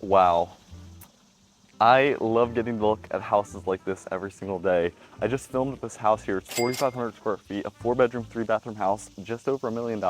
Wow. I love getting to look at houses like this every single day. I just filmed this house here. It's 4,500 square feet, a 4-bedroom, 3-bathroom house, just over $1 million.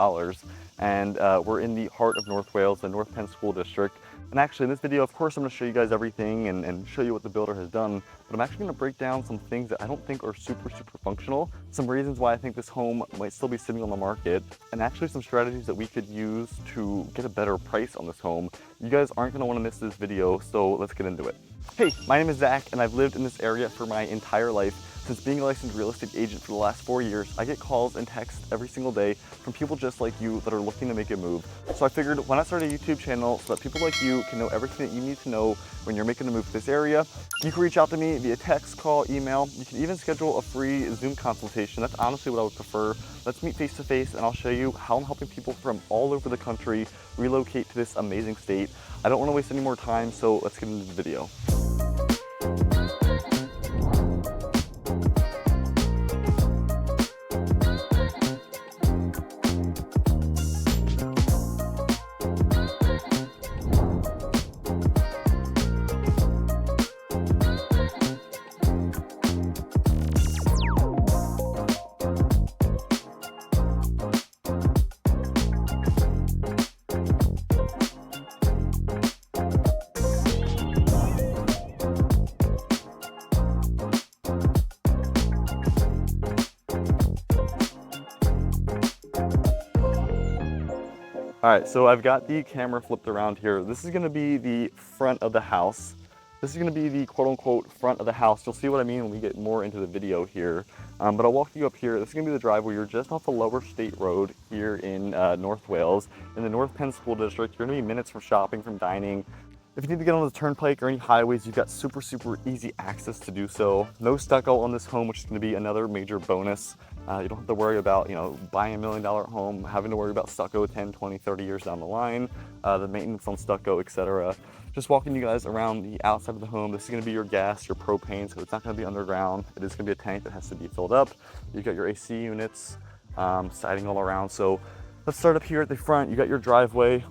And we're in the heart of North Wales, the North Penn School District. And actually in this video, of course, I'm gonna show you guys everything and show you what the builder has done, but I'm actually gonna break down some things that I don't think are super functional, some reasons why I think this home might still be sitting on the market, and actually some strategies that we could use to get a better price on this home. You guys aren't gonna wanna miss this video, so let's get into it. Hey, my name is Zach, and I've lived in this area for my entire life. Since being a licensed real estate agent for the last 4 years, I get calls and texts every single day from people just like you that are looking to make a move. So I figured, why not start a YouTube channel so that people like you can know everything that you need to know when you're making a move to this area. You can reach out to me via text, call, email. You can even schedule a free Zoom consultation. That's honestly what I would prefer. Let's meet face to face and I'll show you how I'm helping people from all over the country relocate to this amazing state. I don't want to waste any more time, so let's get into the video. All right, so I've got the camera flipped around here. This is gonna be the front of the house. This is gonna be the quote unquote front of the house. You'll see what I mean when we get more into the video here. But I'll walk you up here. This is gonna be the driveway. You're just off a lower state road here in North Wales, in the North Penn School District. You're gonna be minutes from shopping, from dining. If you need to get on the Turnpike or any highways, you've got super easy access to do so. No stucco on this home, which is gonna be another major bonus. You don't have to worry about, buying $1 million home, having to worry about stucco 10, 20, 30 years down the line, the maintenance on stucco, etc. Just walking you guys around the outside of the home. This is gonna be your gas, your propane, so it's not gonna be underground. It is gonna be a tank that has to be filled up. You've got your AC units, siding all around. So let's start up here at the front. You got your driveway.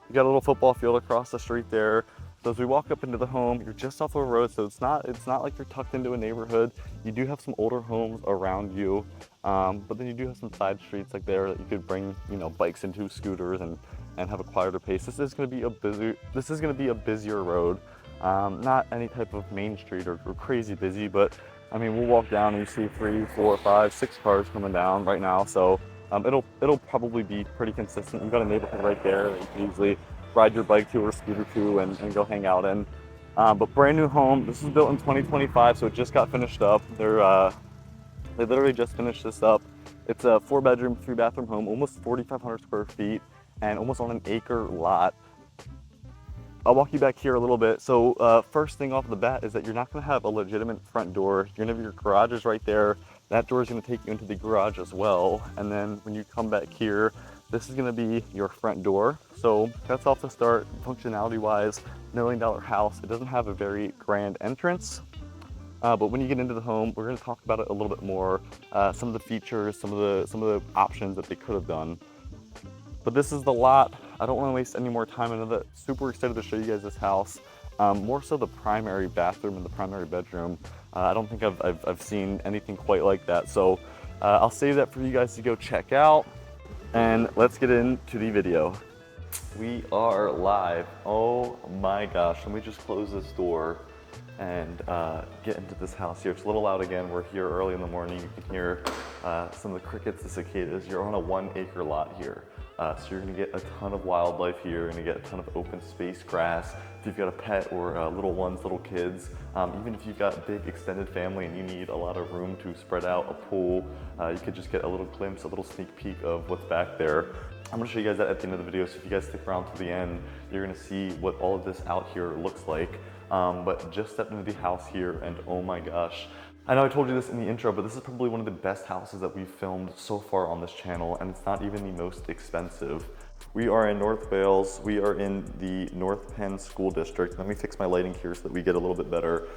You got a little football field across the street there. So as we walk up into the home, you're just off of a road, so it's not like you're tucked into a neighborhood. You do have some older homes around you, but then you do have some side streets like there that you could bring, bikes into, scooters, and have a quieter pace. This is going to be a busier road, not any type of main street or crazy busy, but I mean, we'll walk down and you see 3, 4, 5, 6 cars coming down right now. So it'll probably be pretty consistent. You've got a neighborhood right there that you can easily ride your bike to or scooter to and go hang out in. But brand new home. This was built in 2025, so it just got finished up. They literally just finished this up. It's a 4-bedroom, 3-bathroom home, almost 4,500 square feet, and almost on an acre lot. I'll walk you back here a little bit. So first thing off the bat is that you're not gonna have a legitimate front door. You're gonna have your garage is right there. That door is gonna take you into the garage as well. And then when you come back here, this is gonna be your front door. So that's off the start. Functionality wise, $1 million house. It doesn't have a very grand entrance, but when you get into the home, we're gonna talk about it a little bit more. Some of the features, some of the options that they could have done. But this is the lot. I don't wanna waste any more time. I know that super excited to show you guys this house. More so the primary bathroom and the primary bedroom. I don't think I've seen anything quite like that. So I'll save that for you guys to go check out. And let's get into the video. We are live. Oh my gosh, let me just close this door and get into this house here. It's a little loud again. We're here early in the morning. You can hear some of the crickets, the cicadas. You're on a 1-acre lot here. So you're gonna get a ton of wildlife here. You're gonna get a ton of open space, grass. If you've got a pet or little ones, little kids, even if you've got big extended family and you need a lot of room to spread out, a pool, you could just get a little glimpse, a little sneak peek of what's back there. I'm gonna show you guys that at the end of the video, so if you guys stick around to the end, you're gonna see what all of this out here looks like. But just stepped into the house here and oh my gosh. I know I told you this in the intro, but this is probably one of the best houses that we've filmed so far on this channel, and it's not even the most expensive. We are in North Wales. We are in the North Penn School District. Let me fix my lighting here so that we get a little bit better.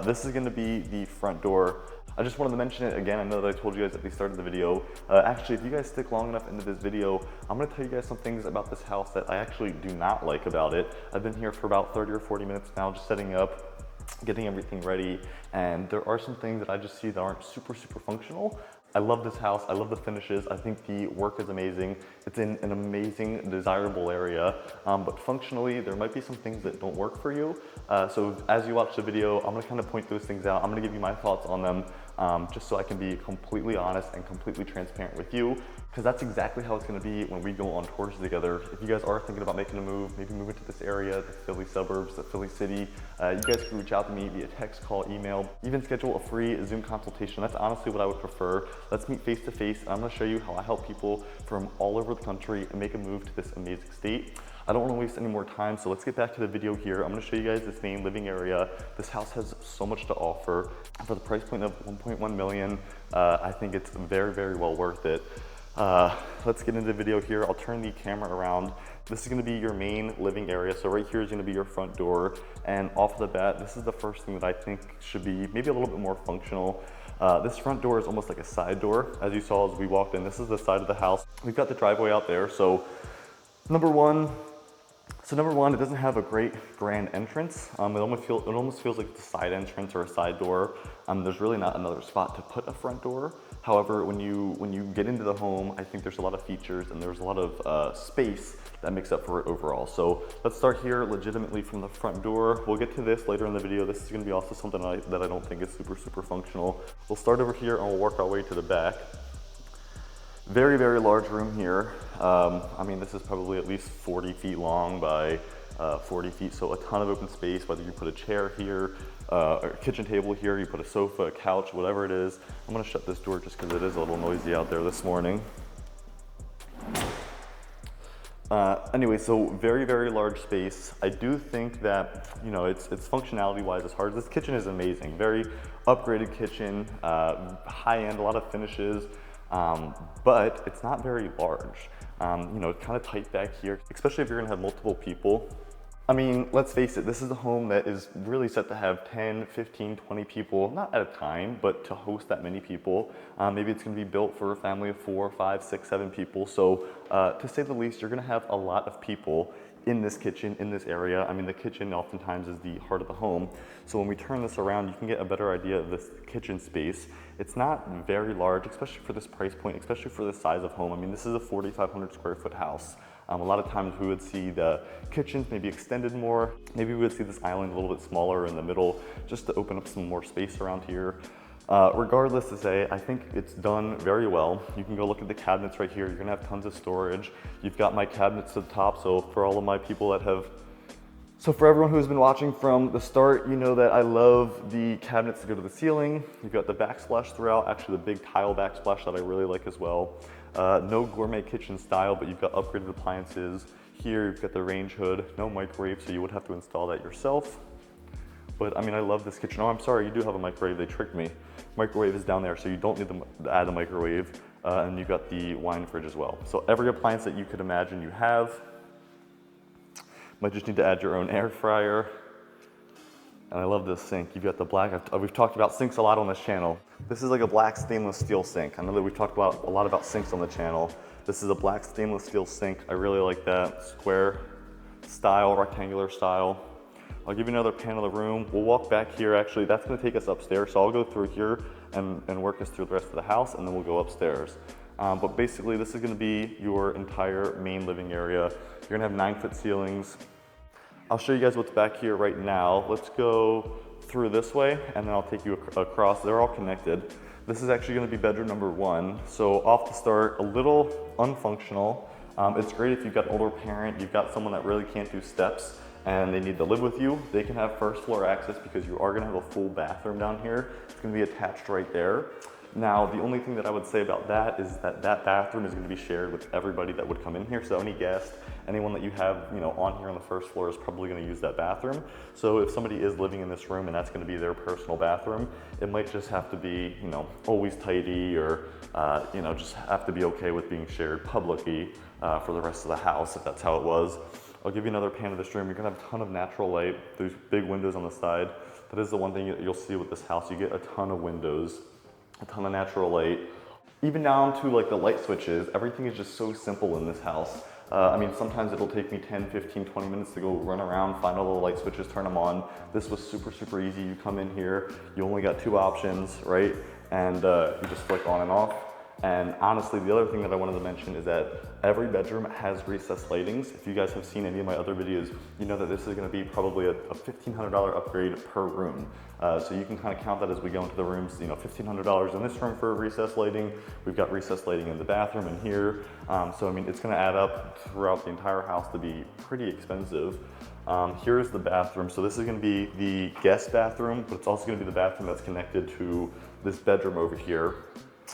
This is gonna be the front door. I just wanted to mention it again. I know that I told you guys at the start of the video. Actually, if you guys stick long enough into this video, I'm gonna tell you guys some things about this house that I actually do not like about it. I've been here for about 30 or 40 minutes now, just setting up, getting everything ready, and there are some things that I just see that aren't super functional. I love this house. I love the finishes. I think the work is amazing. It's in an amazing, desirable area, but functionally, there might be some things that don't work for you. So as you watch the video, I'm gonna kind of point those things out. I'm gonna give you my thoughts on them, just so I can be completely honest and completely transparent with you, because that's exactly how it's gonna be when we go on tours together. If you guys are thinking about making a move, maybe moving to this area, the Philly suburbs, the Philly city, you guys can reach out to me via text, call, email, even schedule a free Zoom consultation. That's honestly what I would prefer. Let's meet face to face. I'm gonna show you how I help people from all over the country and make a move to this amazing state. I don't want to waste any more time, so let's get back to the video here. I'm going to show you guys this main living area. This house has so much to offer. For the price point of 1.1 million, I think it's very well worth it. Let's get into the video here. I'll turn the camera around. This is going to be your main living area. So right here is going to be your front door. And off the bat, this is the first thing that I think should be maybe a little bit more functional. This front door is almost like a side door. As you saw as we walked in, this is the side of the house. We've got the driveway out there. So number one, it doesn't have a great grand entrance. It almost feels like it's a side entrance or a side door. There's really not another spot to put a front door. However, when you get into the home, I think there's a lot of features and there's a lot of space that makes up for it overall. So let's start here legitimately from the front door. We'll get to this later in the video. This is gonna be also something that I don't think is super functional. We'll start over here and we'll work our way to the back. Very large room here. I mean, this is probably at least 40 feet long by 40 feet, so a ton of open space, whether you put a chair here, a kitchen table here, you put a sofa, a couch, whatever it is. I'm gonna shut this door just because it is a little noisy out there this morning. Anyway, so very large space. I do think that, you know, it's functionality wise as hard. This kitchen is amazing. Very upgraded kitchen, high end, a lot of finishes. But it's not very large. You know, it's kind of tight back here, especially if you're gonna have multiple people. I mean, let's face it, this is a home that is really set to have 10, 15, 20 people, not at a time, but to host that many people. Maybe it's gonna be built for a family of 4, 5, 6, 7 people. So to say the least, you're gonna have a lot of people in this kitchen, in this area. I mean, the kitchen oftentimes is the heart of the home. So when we turn this around, you can get a better idea of this kitchen space. It's not very large, especially for this price point, especially for the size of home. I mean, this is a 4,500 square foot house. A lot of times we would see the kitchens maybe extended more. Maybe we would see this island a little bit smaller in the middle, just to open up some more space around here. Regardless to say, I think it's done very well. You can go look at the cabinets right here. You're gonna have tons of storage. You've got my cabinets to the top, so for all of my people that have, so for everyone who's been watching from the start, you know that I love the cabinets that go to the ceiling. You've got the backsplash throughout, actually the big tile backsplash that I really like as well. No gourmet kitchen style, but you've got upgraded appliances. Here you've got the range hood, no microwave, so you would have to install that yourself. But I mean, I love this kitchen. Oh, I'm sorry, you do have a microwave, they tricked me. Microwave is down there, so you don't need to add a microwave. And you've got the wine fridge as well. So every appliance that you could imagine you have. Might just need to add your own air fryer. And I love this sink. You've got the black, we've talked about sinks a lot on this channel. This is like a black stainless steel sink. I know that we've talked about a lot about sinks on the channel. This is a black stainless steel sink. I really like that. Square style, rectangular style. I'll give you another pan of the room. We'll walk back here. Actually, that's gonna take us upstairs. So I'll go through here and work us through the rest of the house, and then we'll go upstairs. But basically, this is gonna be your entire main living area. You're gonna have 9-foot ceilings. I'll show you guys what's back here right now. Let's go through this way, and then I'll take you across. They're all connected. This is actually gonna be bedroom number 1. So off the start, a little unfunctional. It's great if you've got an older parent, you've got someone that really can't do steps, and they need to live with you. They can have first floor access because you are gonna have a full bathroom down here. It's gonna be attached right there. Now, the only thing that I would say about that is that that bathroom is going to be shared with everybody that would come in here. So any guest, anyone that you have, on here on the first floor is probably going to use that bathroom. So if somebody is living in this room and that's going to be their personal bathroom, it might just have to be, always tidy, or, just have to be okay with being shared publicly for the rest of the house, if that's how it was. I'll give you another pan of this room. You're gonna have a ton of natural light. There's big windows on the side. That is the one thing you'll see with this house. You get a ton of windows, a ton of natural light. Even down to like the light switches, everything is just so simple in this house. Sometimes it'll take me 10, 15, 20 minutes to go run around, find all the light switches, turn them on. This was super, super easy. You come in here, you only got 2 options, right? And you just flick on and off. And honestly, the other thing that I wanted to mention is that every bedroom has recessed lightings. If you guys have seen any of my other videos, you know that this is gonna be probably a $1,500 upgrade per room. So you can kind of count that as we go into the rooms, $1,500 in this room for recessed lighting. We've got recessed lighting in the bathroom and here. It's gonna add up throughout the entire house to be pretty expensive. Here's the bathroom. So this is gonna be the guest bathroom, but it's also gonna be the bathroom that's connected to this bedroom over here.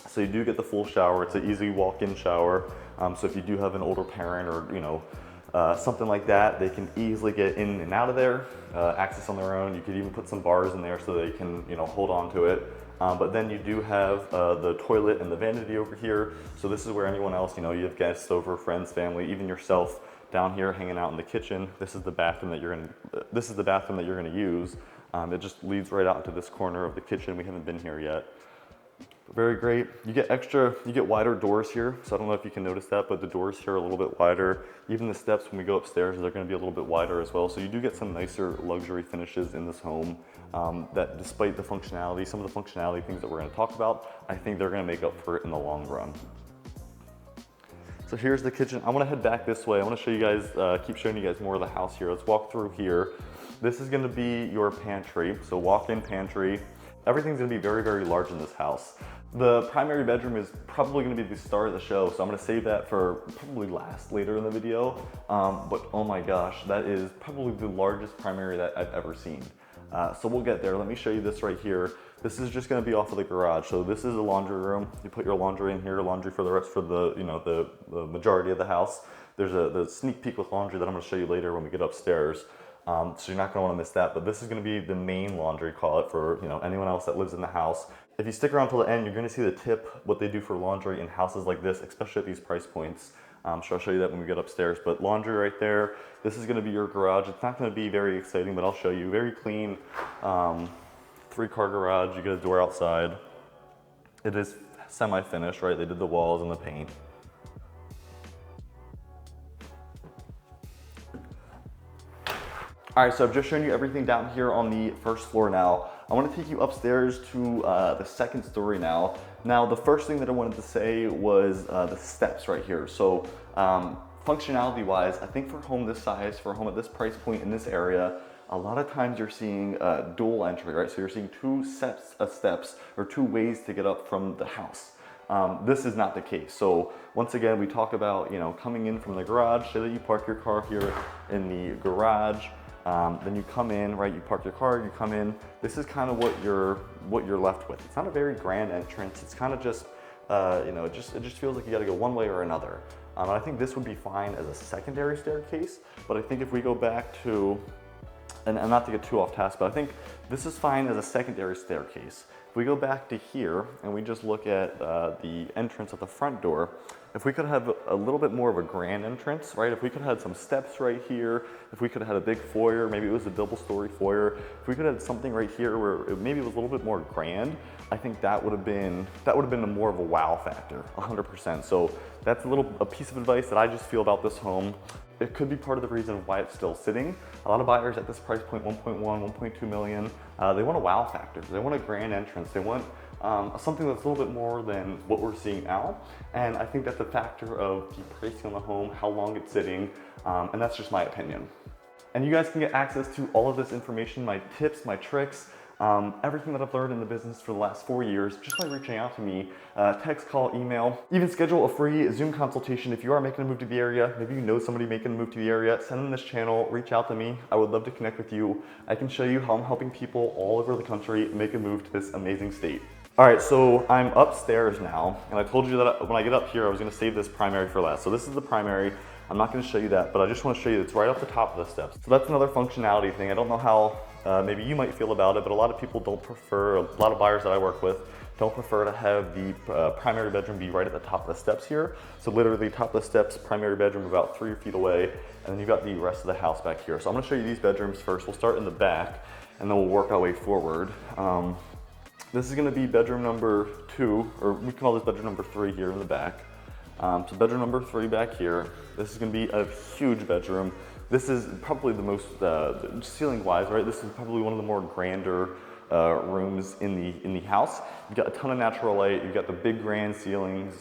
So you do get the full shower. It's an easy walk-in shower. So if you do have an older parent or something like that, they can easily get in and out of there, access on their own. You could even put some bars in there so they can hold on to it. But then you do have the toilet and the vanity over here. So this is where anyone else, you have guests over, friends, family, even yourself down here hanging out in the kitchen. This is the bathroom that you're gonna use. It just leads right out into this corner of the kitchen. We haven't been here yet. Very great. You get wider doors here. So I don't know if you can notice that, but the doors here are a little bit wider. Even the steps when we go upstairs, they're gonna be a little bit wider as well. So you do get some nicer luxury finishes in this home that, despite the functionality, some of the functionality things that we're gonna talk about, I think they're gonna make up for it in the long run. So here's the kitchen. I wanna head back this way. I wanna show you guys, keep showing you guys more of the house here. Let's walk through here. This is gonna be your pantry. So walk-in pantry. Everything's gonna be very, very large in this house. The primary bedroom is probably gonna be the star of the show, so I'm gonna save that for probably later in the video. But oh my gosh, that is probably the largest primary that I've ever seen. So we'll get there. Let me show you this right here. This is just gonna be off of the garage. So this is a laundry room. You put your laundry in here, laundry for the majority of the house. There's the sneak peek with laundry that I'm gonna show you later when we get upstairs. So you're not gonna wanna miss that, but this is gonna be the main laundry, call it, for anyone else that lives in the house. If you stick around till the end, you're gonna see the tip, what they do for laundry in houses like this, especially at these price points. So I'll show you that when we get upstairs, but laundry right there. This is gonna be your garage. It's not gonna be very exciting, but I'll show you. Very clean, 3-car garage. You get a door outside. It is semi-finished, right? They did the walls and the paint. All right, so I've just shown you everything down here on the first floor now. I want to take you upstairs to the second story now. Now, the first thing that I wanted to say was the steps right here. So functionality-wise, I think for a home this size, for a home at this price point in this area, a lot of times you're seeing dual entry, right? So you're seeing 2 sets of steps, or 2 ways to get up from the house. This is not the case. So once again, we talk about coming in from the garage. Say that you park your car here in the garage. Then you come in, right? You park your car, you come in. This is kind of what you're left with. It's not a very grand entrance. It's kind of just, it just feels like you got to go one way or another. And I think this would be fine as a secondary staircase. But I think if we go back to, and not to get too off task, but I think this is fine as a secondary staircase. If we go back to here and we just look at the entrance at the front door, if we could have a little bit more of a grand entrance, right? If we could have had some steps right here, if we could have had a big foyer, maybe it was a double-story foyer, if we could have had something right here where maybe it was a little bit more grand, I think that would have been more of a wow factor, 100%. So that's a piece of advice that I just feel about this home. It could be part of the reason why it's still sitting. A lot of buyers at this price point, 1.1, 1.2 million, they want a wow factor. They want a grand entrance. They want something that's a little bit more than what we're seeing now. And I think that's a factor of the pricing on the home, how long it's sitting, and that's just my opinion. And you guys can get access to all of this information, my tips, my tricks, everything that I've learned in the business for the last 4 years, just by reaching out to me, text, call, email, even schedule a free Zoom consultation. If you are making a move to the area, maybe you know somebody making a move to the area, send them this channel, reach out to me. I would love to connect with you. I can show you how I'm helping people all over the country make a move to this amazing state. All right, so I'm upstairs now, and I told you that when I get up here, I was gonna save this primary for last. So this is the primary. I'm not gonna show you that, but I just wanna show you it's right off the top of the steps. So that's another functionality thing. I don't know how maybe you might feel about it, but a lot of people don't prefer, a lot of buyers that I work with don't prefer to have the primary bedroom be right at the top of the steps here. So literally top of the steps, primary bedroom about 3 feet away, and then you've got the rest of the house back here. So I'm gonna show you these bedrooms first. We'll start in the back, and then we'll work our way forward. This is gonna be bedroom number 2, or we call this bedroom number 3 here in the back. So bedroom number 3 back here. This is gonna be a huge bedroom. This is probably the most, ceiling-wise, right? This is probably one of the more grander rooms in the house. You've got a ton of natural light. You've got the big grand ceilings.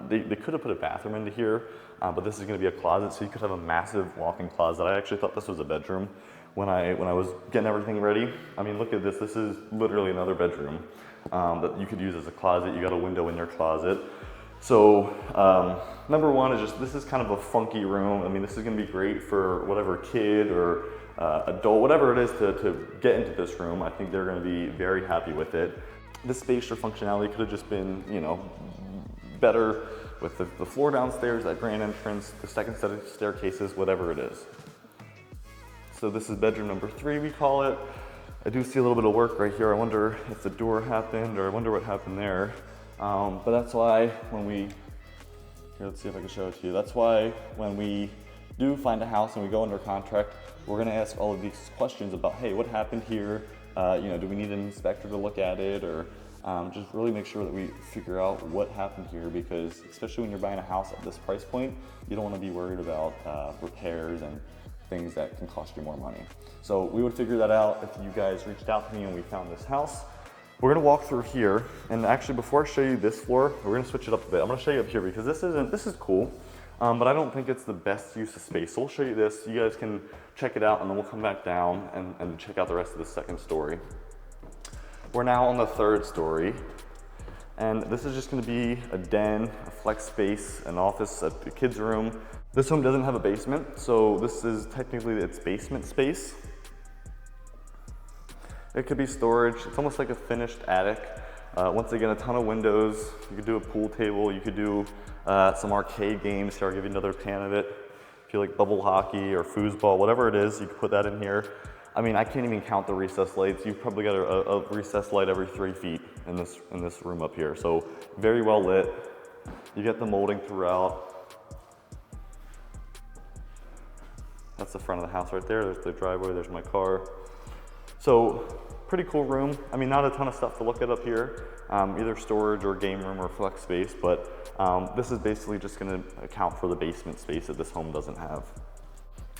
They could have put a bathroom into here, but this is gonna be a closet, so you could have a massive walk-in closet. I actually thought this was a bedroom when I was getting everything ready. I mean, look at this. This is literally another bedroom that you could use as a closet. You got a window in your closet. So number one is just, this is kind of a funky room. I mean, this is gonna be great for whatever kid or adult, whatever it is to get into this room. I think they're gonna be very happy with it. This space or functionality could have just been, you know, better with the floor downstairs, that grand entrance, the second set of staircases, whatever it is. So this is bedroom number 3, we call it. I do see a little bit of work right here. I wonder if the door happened, or I wonder what happened there. But that's why when we, here, let's see if I can show it to you. That's why when we do find a house and we go under contract, we're gonna ask all of these questions about, hey, what happened here? You know, do we need an inspector to look at it? Or just really make sure that we figure out what happened here, because especially when you're buying a house at this price point, you don't wanna be worried about repairs and things that can cost you more money. So we would figure that out if you guys reached out to me and we found this house. We're gonna walk through here, and actually before I show you this floor, we're gonna switch it up a bit. I'm gonna show you up here because this is cool, but I don't think it's the best use of space. So we'll show you this, you guys can check it out, and then we'll come back down and check out the rest of the second story. We're now on the 3rd story, and this is just gonna be a den, a flex space, an office, a kid's room. This home doesn't have a basement, so this is technically its basement space. It could be storage. It's almost like a finished attic. Once again, a ton of windows. You could do a pool table. You could do some arcade games. Here, I'll give you another pan of it. If you like bubble hockey or foosball, whatever it is, you could put that in here. I mean, I can't even count the recessed lights. You've probably got a recessed light every 3 feet in this room up here. So very well lit. You get the molding throughout. That's the front of the house right there. There's the driveway, there's my car. So pretty cool room. I mean, not a ton of stuff to look at up here, either storage or game room or flex space, but this is basically just gonna account for the basement space that this home doesn't have.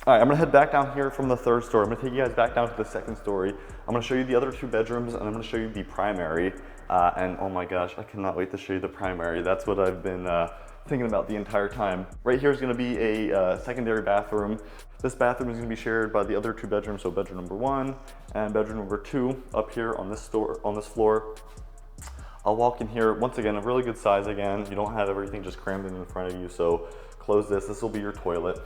All right, I'm gonna head back down here from the 3rd story. I'm gonna take you guys back down to the 2nd story. I'm gonna show you the other 2 bedrooms, and I'm gonna show you the primary. And oh my gosh, I cannot wait to show you the primary. That's what I've been thinking about the entire time. Right here is gonna be a secondary bathroom. This bathroom is gonna be shared by the other 2 bedrooms, so bedroom number 1 and bedroom number 2 up here on this floor. I'll walk in here, once again, a really good size again. You don't have everything just crammed in front of you, so close this. This will be your toilet.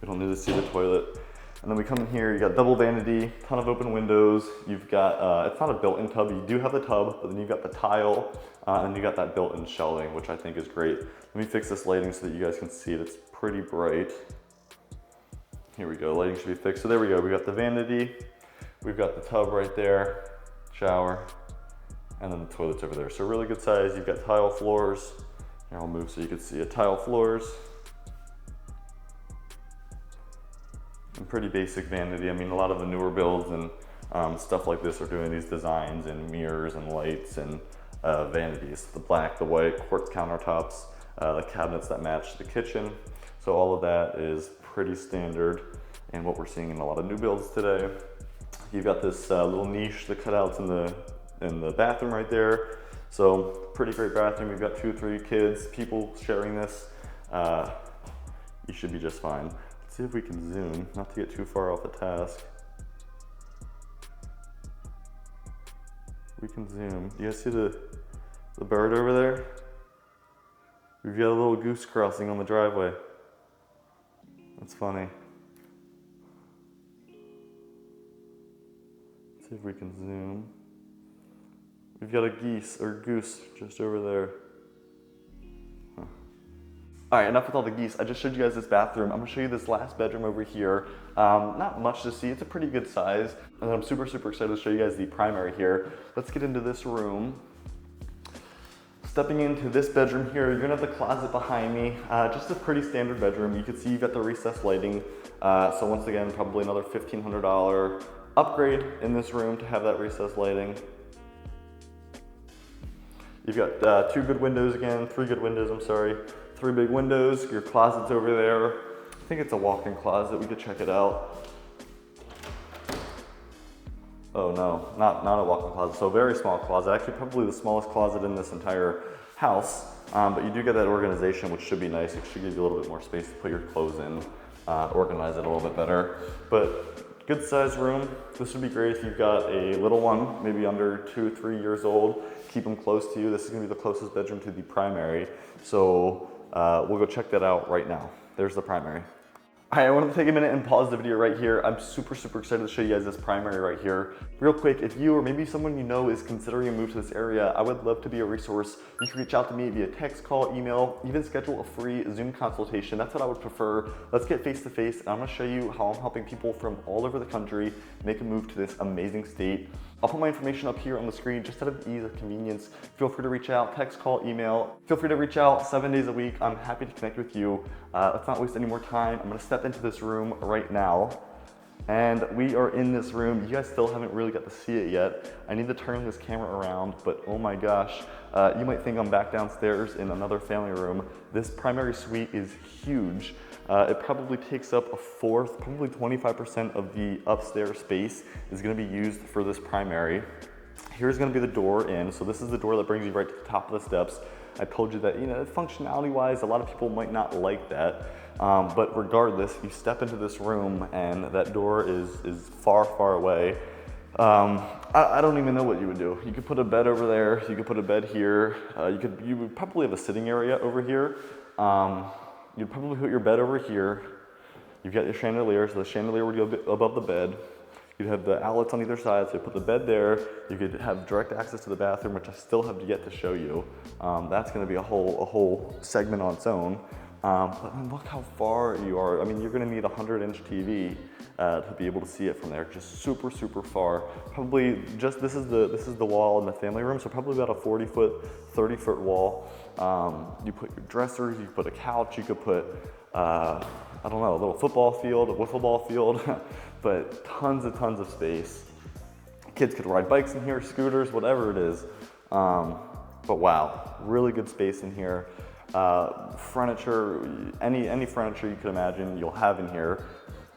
We don't need to see the toilet. And then we come in here, you got double vanity, ton of open windows. You've got, it's not a built-in tub, you do have the tub, but then you've got the tile, and you got that built-in shelving, which I think is great. Let me fix this lighting so that you guys can see it. It's pretty bright. Here we go, lighting should be fixed. So there we go, we got the vanity, we've got the tub right there, shower, and then the toilet's over there. So really good size, you've got tile floors. Here, I'll move so you can see it. Tile floors. And pretty basic vanity. I mean, a lot of the newer builds and stuff like this are doing these designs and mirrors and lights and vanities. The black, the white, quartz countertops, the cabinets that match the kitchen. So all of that is pretty standard and what we're seeing in a lot of new builds today. You've got this little niche, the cutouts in the bathroom right there. So pretty great bathroom. You've got 2 or 3 kids, people sharing this. You should be just fine. Let's see if we can zoom, not to get too far off the task. We can zoom. Do you guys see the bird over there? We've got a little goose crossing on the driveway. That's funny. Let's see if we can zoom. We've got a goose just over there. Huh. All right, enough with all the geese. I just showed you guys this bathroom. I'm gonna show you this last bedroom over here. Not much to see, it's a pretty good size. And I'm super excited to show you guys the primary here. Let's get into this room. Stepping into this bedroom here, you're gonna have the closet behind me. Just a pretty standard bedroom. You can see you've got the recessed lighting. So once again, probably another $1,500 upgrade in this room to have that recessed lighting. You've got three good windows, I'm sorry. 3 big windows, your closet's over there. I think it's a walk-in closet, we could check it out. Oh no, not a walk-in closet, so a very small closet. Actually, probably the smallest closet in this entire house. But you do get that organization, which should be nice. It should give you a little bit more space to put your clothes in, organize it a little bit better. But good sized room. This would be great if you've got a little one, maybe under 2-3 years old. Keep them close to you. This is gonna be the closest bedroom to the primary. So we'll go check that out right now. There's the primary. All right, I wanted to take a minute and pause the video right here. I'm super excited to show you guys this primary right here. Real quick, if you or maybe someone you know is considering a move to this area, I would love to be a resource. You can reach out to me via text, call, email, even schedule a free Zoom consultation. That's what I would prefer. Let's get face to face, and I'm gonna show you how I'm helping people from all over the country make a move to this amazing state. I'll put my information up here on the screen just out of ease of convenience. Feel free to reach out, text, call, email. Feel free to reach out 7 days a week. I'm happy to connect with you. Let's not waste any more time. I'm gonna step into this room right now. And we are in this room. You guys still haven't really got to see it yet. I need to turn this camera around, but oh my gosh. You might think I'm back downstairs in another family room. This primary suite is huge. It probably takes up a fourth, probably 25% of the upstairs space is gonna be used for this primary. Here's gonna be the door in. So this is the door that brings you right to the top of the steps. I told you that, functionality wise, a lot of people might not like that. But regardless, you step into this room and that door is far away. I don't even know what you would do. You could put a bed over there. You could put a bed here. You would probably have a sitting area over here. You'd probably put your bed over here. You've got your chandelier, so the chandelier would go above the bed. You'd have the outlets on either side, so you put the bed there. You could have direct access to the bathroom, which I still have yet to show you. That's gonna be a whole segment on its own. But look how far you are. I mean, you're gonna need a 100-inch TV to be able to see it from there. Just super far. Probably just, this is the wall in the family room, so probably about a 40-foot, 30-foot wall. You put your dressers, you could put a couch, you could put, I don't know, a little football field, a wiffle ball field, but tons of space. Kids could ride bikes in here, scooters, whatever it is. But wow, really good space in here. Furniture, any furniture you could imagine you'll have in here.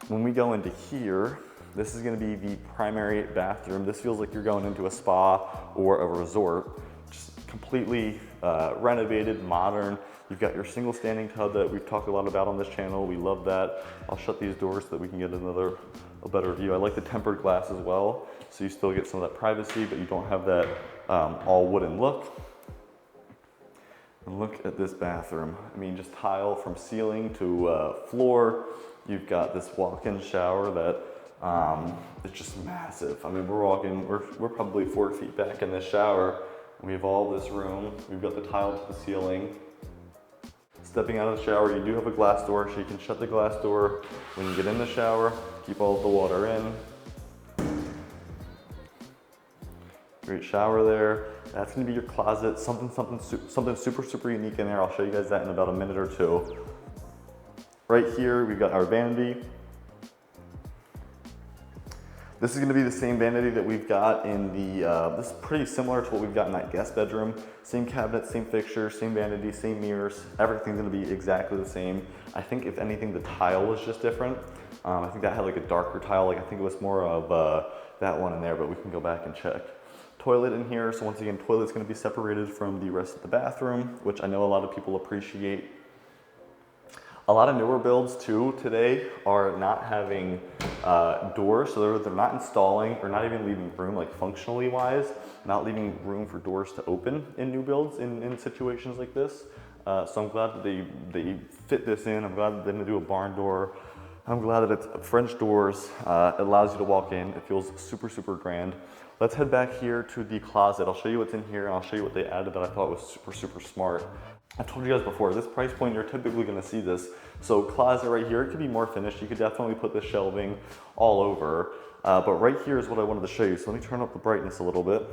When we go into here, this is gonna be the primary bathroom. This feels like you're going into a spa or a resort. Just completely renovated, modern. You've got your single standing tub that we've talked a lot about on this channel. We love that. I'll shut these doors so that we can get a better view. I like the tempered glass as well, so you still get some of that privacy, but you don't have that all wooden look. And look at this bathroom. I mean, just tile from ceiling to floor. You've got this walk-in shower that is just massive. I mean, we're probably 4 feet back in this shower. We have all this room. We've got the tile to the ceiling. Stepping out of the shower, you do have a glass door, so you can shut the glass door when you get in the shower, keep all of the water in. Great shower there. That's gonna be your closet, something super unique in there. I'll show you guys that in about a minute or two. Right here, we've got our vanity. This is gonna be the same vanity that we've got in the, this is pretty similar to what we've got in that guest bedroom. Same cabinet, same fixtures, same vanity, same mirrors. Everything's gonna be exactly the same. I think if anything, the tile was just different. I think that had like a darker tile. Like I think it was more of that one in there, but we can go back and check. Toilet in here. So once again, toilet's gonna be separated from the rest of the bathroom, which I know a lot of people appreciate. A lot of newer builds too today are not having doors, so they're not installing or not even leaving room, like functionally wise, not leaving room for doors to open in new builds in situations like this. So I'm glad that they fit this in. I'm glad that they didn't do a barn door. I'm glad that it's French doors. It allows you to walk in. It feels super, super grand. Let's head back here to the closet. I'll show you what's in here, and I'll show you what they added that I thought was super, super smart. I've told you guys before, this price point, you're typically gonna see this. So closet right here, it could be more finished. You could definitely put the shelving all over. But right here is what I wanted to show you. So let me turn up the brightness a little bit.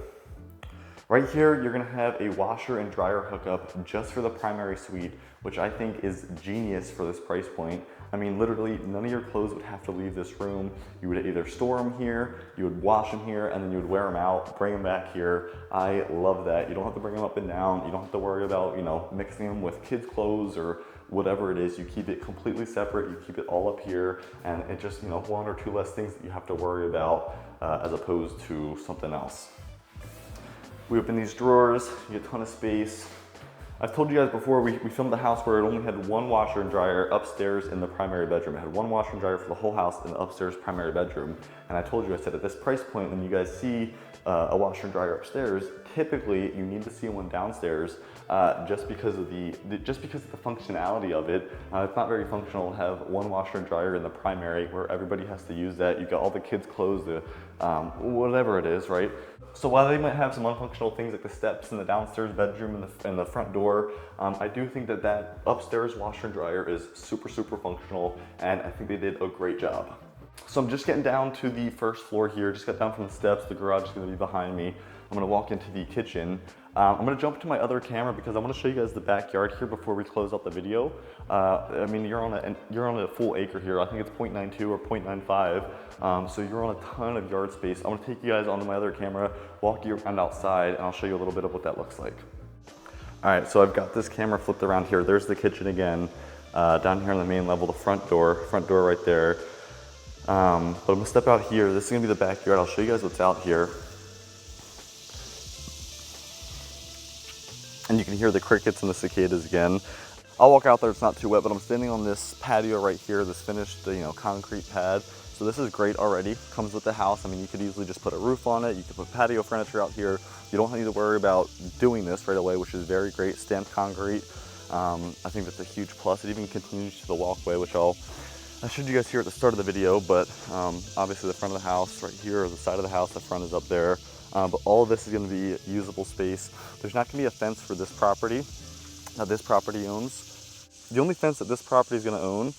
Right here, you're gonna have a washer and dryer hookup just for the primary suite, which I think is genius for this price point. I mean, literally, none of your clothes would have to leave this room. You would either store them here, you would wash them here, and then you would wear them out, bring them back here. I love that. You don't have to bring them up and down. You don't have to worry about, you know, mixing them with kids' clothes or whatever it is. You keep it completely separate. You keep it all up here, and it just, you know, one or two less things that you have to worry about as opposed to something else. We open these drawers, you get a ton of space. I've told you guys before, we filmed the house where it only had one washer and dryer upstairs in the primary bedroom. It had one washer and dryer for the whole house in the upstairs primary bedroom. And I told you, I said at this price point, when you guys see a washer and dryer upstairs, typically you need to see one downstairs just because of the functionality of it. It's not very functional to have one washer and dryer in the primary where everybody has to use that. You got all the kids' clothes, whatever it is, right? So while they might have some unfunctional things like the steps in the downstairs bedroom and the front door, I do think that that upstairs washer and dryer is super, super functional, and I think they did a great job. So I'm just getting down to the first floor here, just got down from the steps. The garage is gonna be behind me. I'm gonna walk into the kitchen. I'm gonna jump to my other camera because I wanna show you guys the backyard here before we close out the video. I mean, you're on a full acre here. I think it's 0.92 or 0.95. So you're on a ton of yard space. I'm gonna take you guys onto my other camera, walk you around outside, and I'll show you a little bit of what that looks like. All right, so I've got this camera flipped around here. There's the kitchen again. Down here on the main level, the front door right there. But I'm gonna step out here. This is gonna be the backyard. I'll show you guys what's out here. And you can hear the crickets and the cicadas again. I'll walk out there, it's not too wet, but I'm standing on this patio right here, this finished, concrete pad. So this is great already, comes with the house. I mean, you could easily just put a roof on it. You could put patio furniture out here. You don't need to worry about doing this right away, which is very great, stamped concrete. I think that's a huge plus. It even continues to the walkway, which I showed you guys here at the start of the video, but obviously the front of the house right here, or the side of the house, the front is up there. But all of this is gonna be usable space. There's not gonna be a fence for this property that this property owns. The only fence that this property is gonna own,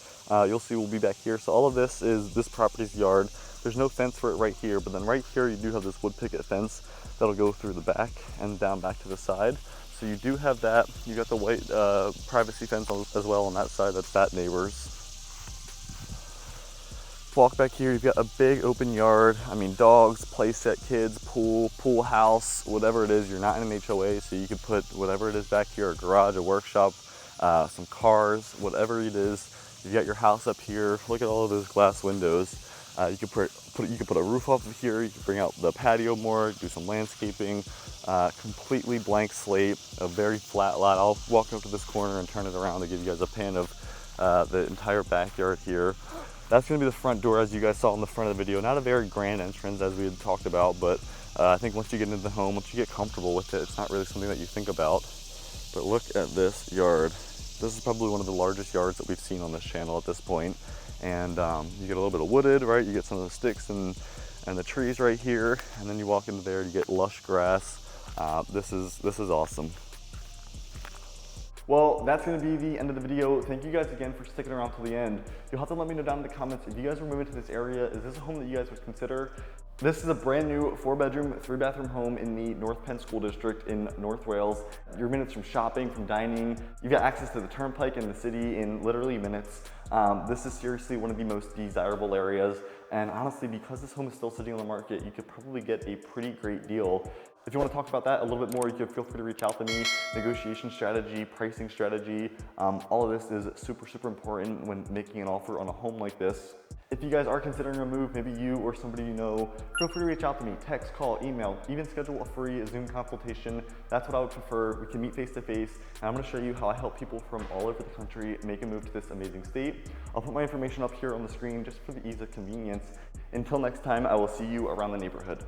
you'll see will be back here. So all of this is this property's yard. There's no fence for it right here, but then right here you do have this wood picket fence that'll go through the back and down back to the side. So you do have that. You got the white privacy fence as well on that side, that's that neighbor's. Walk back here, you've got a big open yard. I mean, dogs, playset, kids, pool house, whatever it is. You're not in an HOA, so you could put whatever it is back here, a garage, a workshop, some cars, whatever it is. You've got your house up here. Look at all of those glass windows. You could put a roof off of here. You could bring out the patio more, do some landscaping. Completely blank slate, a very flat lot. I'll walk up to this corner and turn it around to give you guys a pan of the entire backyard here. That's gonna be the front door, as you guys saw in the front of the video. Not a very grand entrance as we had talked about, but I think once you get into the home, once you get comfortable with it, it's not really something that you think about. But look at this yard. This is probably one of the largest yards that we've seen on this channel at this point. And you get a little bit of wooded, right? You get some of the sticks and the trees right here. And then you walk into there, you get lush grass. This is awesome. Well, that's gonna be the end of the video. Thank you guys again for sticking around till the end. You'll have to let me know down in the comments if you guys were moving to this area. Is this a home that you guys would consider? This is a brand new 4-bedroom, 3-bathroom home in the North Penn School District in North Wales. You're minutes from shopping, from dining. You've got access to the Turnpike in the city in literally minutes. This is seriously one of the most desirable areas. And honestly, because this home is still sitting on the market, you could probably get a pretty great deal. If you want to talk about that a little bit more, you can feel free to reach out to me. Negotiation strategy, pricing strategy, all of this is super, super important when making an offer on a home like this. If you guys are considering a move, maybe you or somebody you know, feel free to reach out to me, text, call, email, even schedule a free Zoom consultation. That's what I would prefer. We can meet face to face, and I'm gonna show you how I help people from all over the country make a move to this amazing state. I'll put my information up here on the screen just for the ease of convenience. Until next time, I will see you around the neighborhood.